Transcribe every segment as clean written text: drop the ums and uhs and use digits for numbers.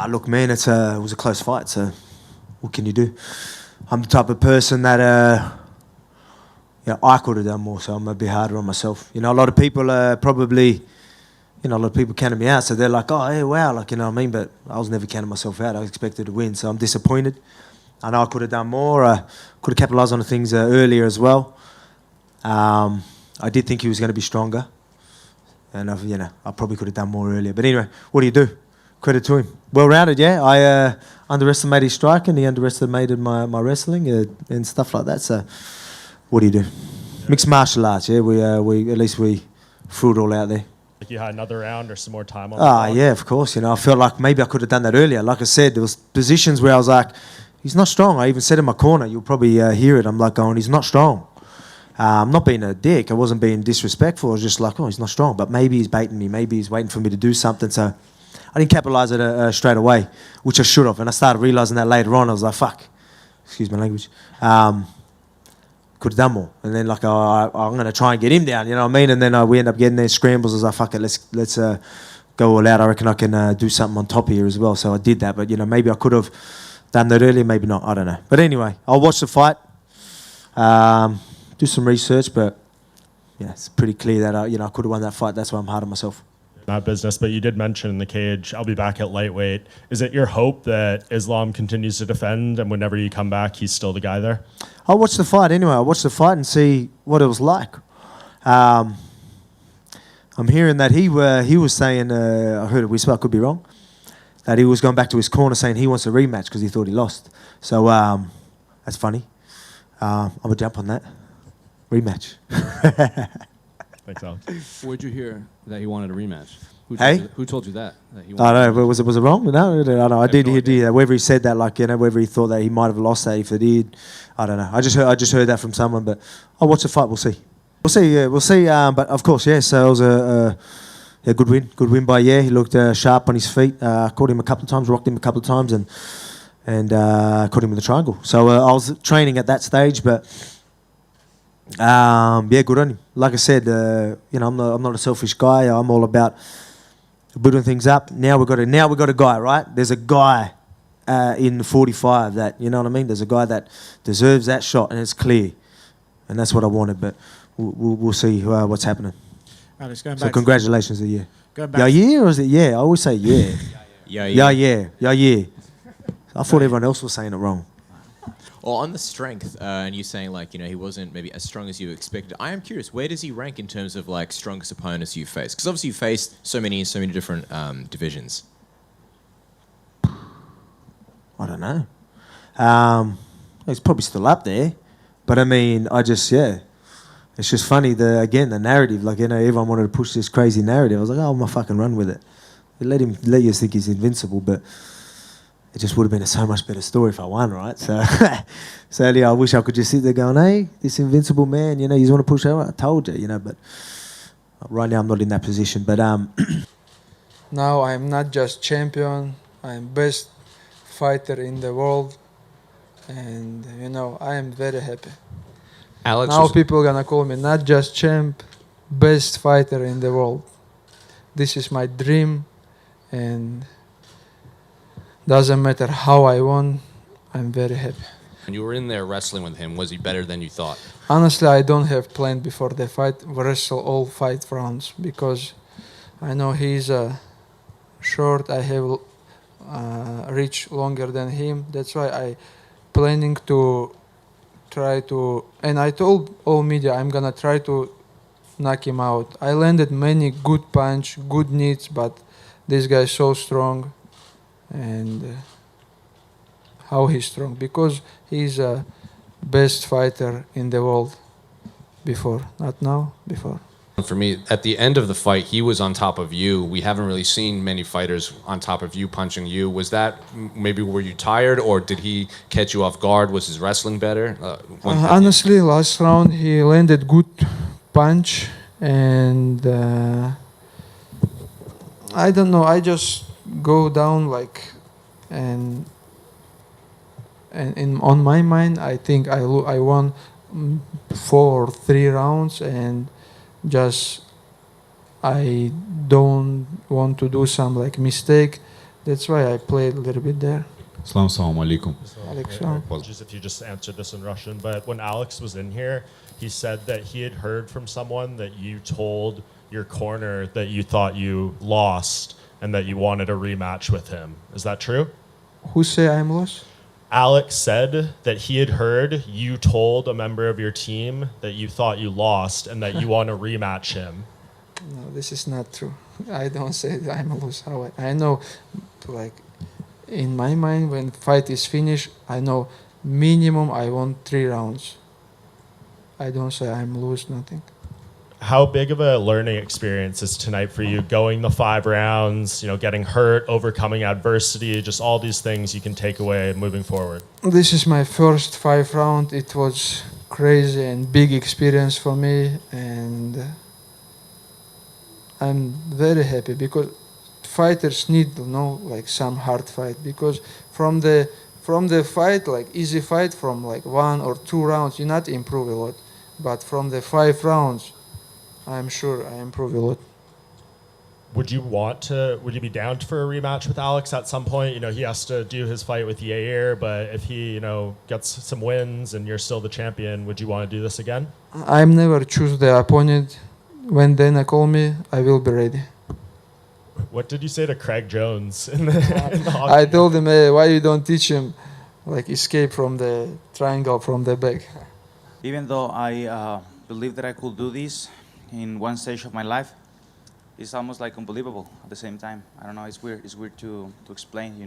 Look, man, it was a close fight, so what can you do? I'm the type of person that, I could have done more, so I'm a bit harder on myself. A lot of people probably, a lot of people counted me out, so they're like, oh, hey, wow, like, you know what I mean? But I was never counting myself out. I expected to win, so I'm disappointed. I know I could have done more. I could have capitalised on the things earlier as well. I did think he was going to be stronger, and I probably could have done more earlier. But anyway, what do you do? Credit to him. Well-rounded, yeah. I underestimated his striking, he underestimated my wrestling and stuff like that. So, what do you do? Mixed martial arts, yeah. We at least we threw it all out there. Like you had another round or some more time on the clock? Yeah, of course. I felt like maybe I could have done that earlier. Like I said, there was positions where I was like, he's not strong. I even said in my corner, you'll probably hear it. I'm like going, he's not strong. I'm not being a dick. I wasn't being disrespectful. I was just like, oh, he's not strong. But maybe he's baiting me. Maybe he's waiting for me to do something. So I didn't capitalise it straight away, which I should have. And I started realising that later on. I was like, fuck. Excuse my language. Could have done more. And then like I'm going to try and get him down, you know what I mean? And then we end up getting there scrambles. I was like, fuck it, let's go all out. I reckon I can do something on top here as well. So I did that. But, maybe I could have done that earlier, maybe not. I don't know. But anyway, I'll watch the fight. Do some research, but yeah, it's pretty clear that I could have won that fight. That's why I'm hard on myself. Not business, but you did mention in the cage, I'll be back at lightweight. Is it your hope that Islam continues to defend, and whenever you come back, he's still the guy there? I'll watch the fight anyway. I'll watch the fight and see what it was like. I'm hearing that he was saying, I heard a whisper, I could be wrong, that he was going back to his corner saying he wants a rematch because he thought he lost. So that's funny. I'm going to jump on that. Rematch. Thanks, Alex. Where'd you hear that he wanted a rematch? Who told you that? I don't know, but was it wrong? No, I don't know. I did hear that. Whether he said that, whether he thought that he might have lost that if it did, I don't know. I just heard that from someone, but I'll watch the fight. We'll see. We'll see. But of course, yeah. So it was a good win. Good win by Yair. He looked sharp on his feet. Caught him a couple of times, rocked him a couple of times, and caught him with the triangle. So I was training at that stage, but. Good on him. Like I said, I'm not a selfish guy. I'm all about building things up. Now we got a guy, right? There's a guy in 45 that, you know what I mean? There's a guy that deserves that shot, and it's clear, and that's what I wanted. But we'll see what's happening. Alex, going back. So congratulations to you. Going back. Yair, or is it yeah? I always say yeah. Yeah. I thought everyone else was saying it wrong. Or on the strength, and you saying he wasn't maybe as strong as you expected. I am curious, where does he rank in terms of strongest opponents you faced? Because obviously you faced so many different divisions. I don't know. He's probably still up there, but I mean, it's just funny. The narrative, everyone wanted to push this crazy narrative. I was like, oh, I'm gonna fucking run with it. Let you think he's invincible, but. It just would have been a so much better story if I won, right? So, sadly, I wish I could just sit there going, hey, this invincible man, you want to push over? I told you, but right now I'm not in that position. But now I'm not just champion, I'm best fighter in the world, and I am very happy. Alex, now people are gonna call me not just champ, best fighter in the world. This is my dream, and doesn't matter how I won, I'm very happy. When you were in there wrestling with him, was he better than you thought? Honestly, I don't have planned before the fight wrestle all 5 rounds because I know he's short. I have reach longer than him. That's why I planning to try to. And I told all media I'm gonna try to knock him out. I landed many good punch, good knees, but this guy is so strong. And how he's strong because he's a best fighter in the world before, not now, before. For me, at the end of the fight, he was on top of you. We haven't really seen many fighters on top of you, punching you. Was that maybe were you tired, or did he catch you off guard? Was his wrestling better? Honestly, last round he landed good punch, and I don't know. I just go down and on my mind, I think I won 4 or 3 rounds, and just I don't want to do some mistake. That's why I played a little bit there. Assalamu alaikum. Alex, Apologies if you just answered this in Russian, but when Alex was in here, he said that he had heard from someone that you told your corner that you thought you lost and that you wanted a rematch with him. Is that true? who say I'm lost? Alex said that he had heard you told a member of your team that you thought you lost and that you want to rematch him. No, this is not true. I don't say that I'm lost. How I know, like, in my mind, when fight is finished, I know minimum I want 3 rounds. I don't say I'm lose nothing. How big of a learning experience is tonight for you, going the 5 rounds, getting hurt, overcoming adversity, just all these things you can take away moving forward? This is my first 5 round. It was crazy and big experience for me, and I'm very happy because fighters need to know like some hard fight, because from the fight, like easy fight, from like 1 or 2 rounds, you not improve a lot, but from the 5 rounds, I'm sure I improve a lot. Would you be down for a rematch with Alex at some point? He has to do his fight with Yair, but if he, gets some wins and you're still the champion, would you want to do this again? I'm never choose the opponent. When Dana call me, I will be ready. What did you say to Craig Jones in the hockey? I told him, hey, why you don't teach him like escape from the triangle from the back? Even though I believe that I could do this in one stage of my life, it's almost like unbelievable at the same time. I don't know, it's weird to explain,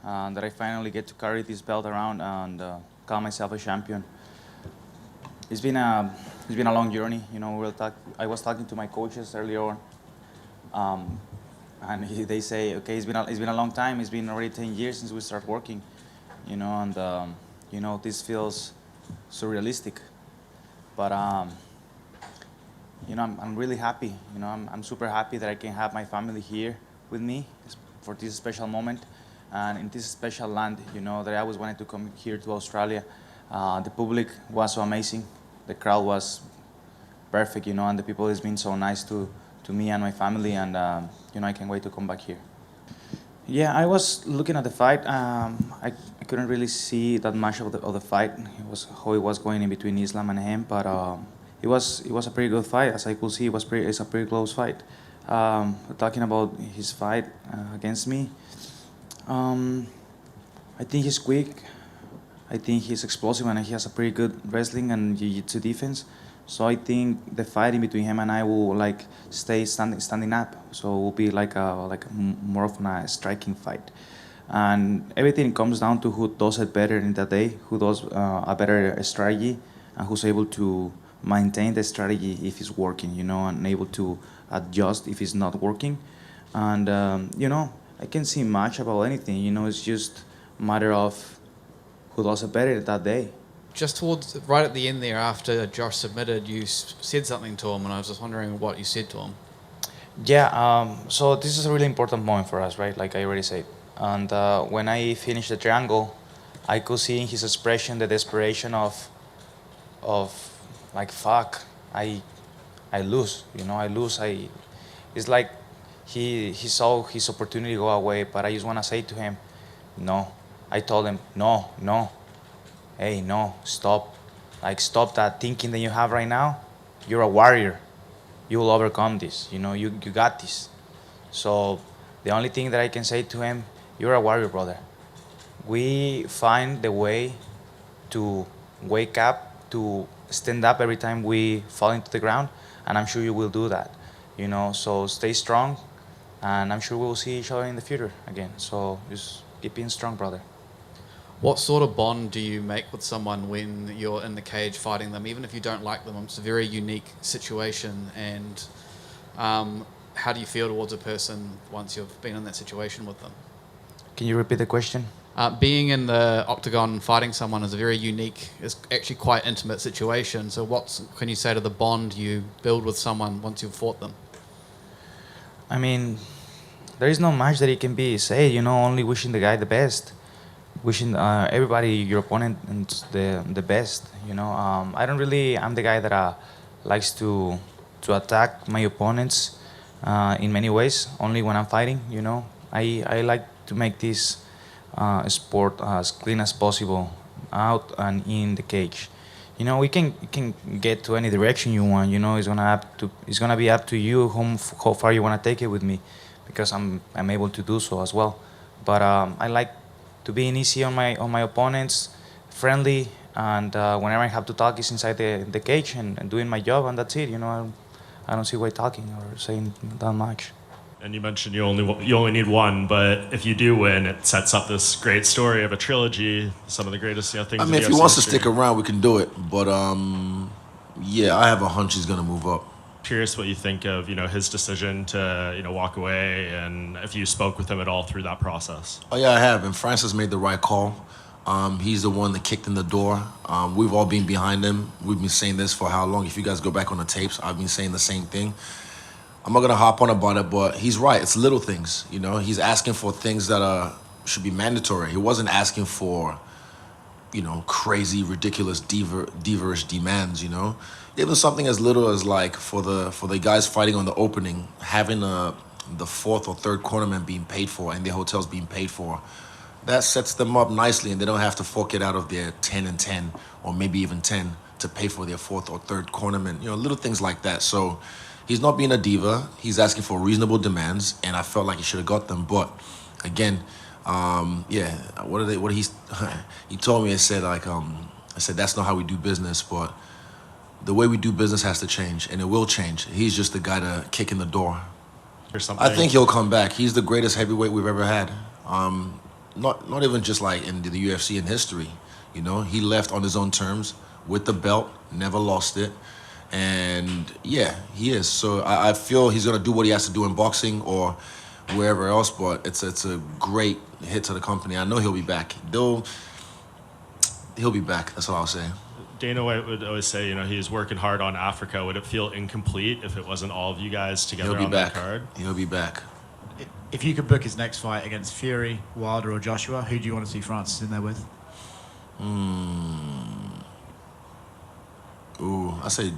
that I finally get to carry this belt around and call myself a champion. It's been a long journey, I was talking to my coaches earlier on, and they say, okay, it's been a long time. It's been already 10 years since we started working, and this feels surrealistic, but I'm really happy. I'm super happy that I can have my family here with me for this special moment, and in this special land, that I always wanted to come here to Australia. The public was so amazing. The crowd was perfect, and the people has been so nice to me and my family, and I can't wait to come back here. Yeah, I was looking at the fight. I couldn't really see that much of the fight. It was how it was going in between Islam and him, but it was a pretty good fight. As I could see, it's a pretty close fight. Talking about his fight against me, I think he's quick. I think he's explosive, and he has a pretty good wrestling and jiu-jitsu defense. So I think the fight in between him and I will stay standing up. So it will be like more of a striking fight, and everything comes down to who does it better in that day, who does a better strategy, and who's able to maintain the strategy if it's working, and able to adjust if it's not working. And I can't see much about anything. It's just a matter of who does it better that day. Just towards right at the end there, after Josh submitted, you said something to him, and I was just wondering what you said to him. Yeah, so this is a really important moment for us, right? Like I already said. And when I finished the triangle, I could see in his expression the desperation of like, fuck, I lose, I lose. It's like he saw his opportunity go away, but I just want to say to him, no. I told him, no. Hey, no, stop. Stop that thinking that you have right now. You're a warrior. You will overcome this. You got this. So the only thing that I can say to him, you're a warrior, brother. We find the way to wake up, to stand up every time we fall into the ground, and I'm sure you will do that. So stay strong, and I'm sure we'll see each other in the future again. So just keep being strong, brother. What sort of bond do you make with someone when you're in the cage fighting them, even if you don't like them? It's a very unique situation, and how do you feel towards a person once you've been in that situation with them? Can you repeat the question? Being in the octagon fighting someone is a very unique, it's actually quite intimate situation. So what can you say to the bond you build with someone once you've fought them? I mean, there is not much that it can be said, only wishing the guy the best. Wishing everybody, your opponent, the best. I'm the guy that likes to attack my opponents in many ways. Only when I'm fighting, I like to make this sport as clean as possible, out and in the cage. You know, we can get to any direction you want. You know, it's gonna be up to you how far you wanna take it with me, because I'm able to do so as well. But I like to be easy on my opponents, friendly, and whenever I have to talk, is inside the cage and doing my job, and that's it. You know, I don't see why talking or saying that much. And you mentioned you only need one, but if you do win, it sets up this great story of a trilogy. Some of the greatest things. I mean, if he wants to stick around, we can do it. But yeah, I have a hunch he's gonna move up. Curious what you think of his decision to walk away, and if you spoke with him at all through that process. Oh yeah, I have. And Francis made the right call. He's the one that kicked in the door. We've all been behind him. We've been saying this for how long? If you guys go back on the tapes, I've been saying the same thing. I'm not gonna hop on about it, but he's right. It's little things, you know. He's asking for things that should be mandatory. He wasn't asking for, crazy, ridiculous, diva-ish demands. You know, even something as little as like for the guys fighting on the opening, having the fourth or third cornerman being paid for and their hotels being paid for. That sets them up nicely, and they don't have to fork it out of their 10 and 10, or maybe even 10, to pay for their fourth or third cornerman. Little things like that. So he's not being a diva. He's asking for reasonable demands, and I felt like he should have got them. But again, he told me, I said that's not how we do business, but the way we do business has to change, and it will change. He's just the guy to kick in the door. I think he'll come back. He's the greatest heavyweight we've ever had. Not even just like in the UFC in history. He left on his own terms with the belt, never lost it. And yeah, he is. So I feel he's gonna do what he has to do in boxing or wherever else. But it's a great hit to the company. I know he'll be back. He'll be back. That's all I'll say. Dana White would always say, he's working hard on Africa. Would it feel incomplete if it wasn't all of you guys together on that card? He'll be back. If you could book his next fight against Fury, Wilder, or Joshua, who do you want to see Francis in there with? I say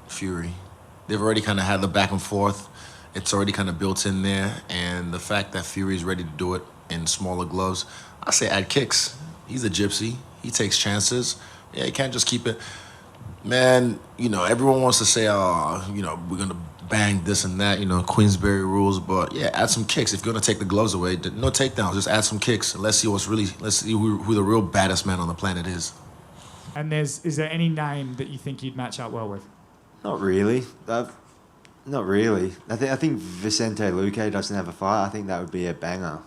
Fury. They've already kind of had the back and forth. It's already kind of built in there. And the fact that Fury is ready to do it in smaller gloves, I say add kicks. He's a gypsy. He takes chances. Yeah, you can't just keep it. Man, everyone wants to say, we're going to bang this and that, Queensberry rules. But yeah, add some kicks. If you're going to take the gloves away, no takedowns. Just add some kicks. Let's see who the real baddest man on the planet is. And is there any name that you think you'd match up well with? Not really. Not really. I think Vicente Luque doesn't have a fight. I think that would be a banger.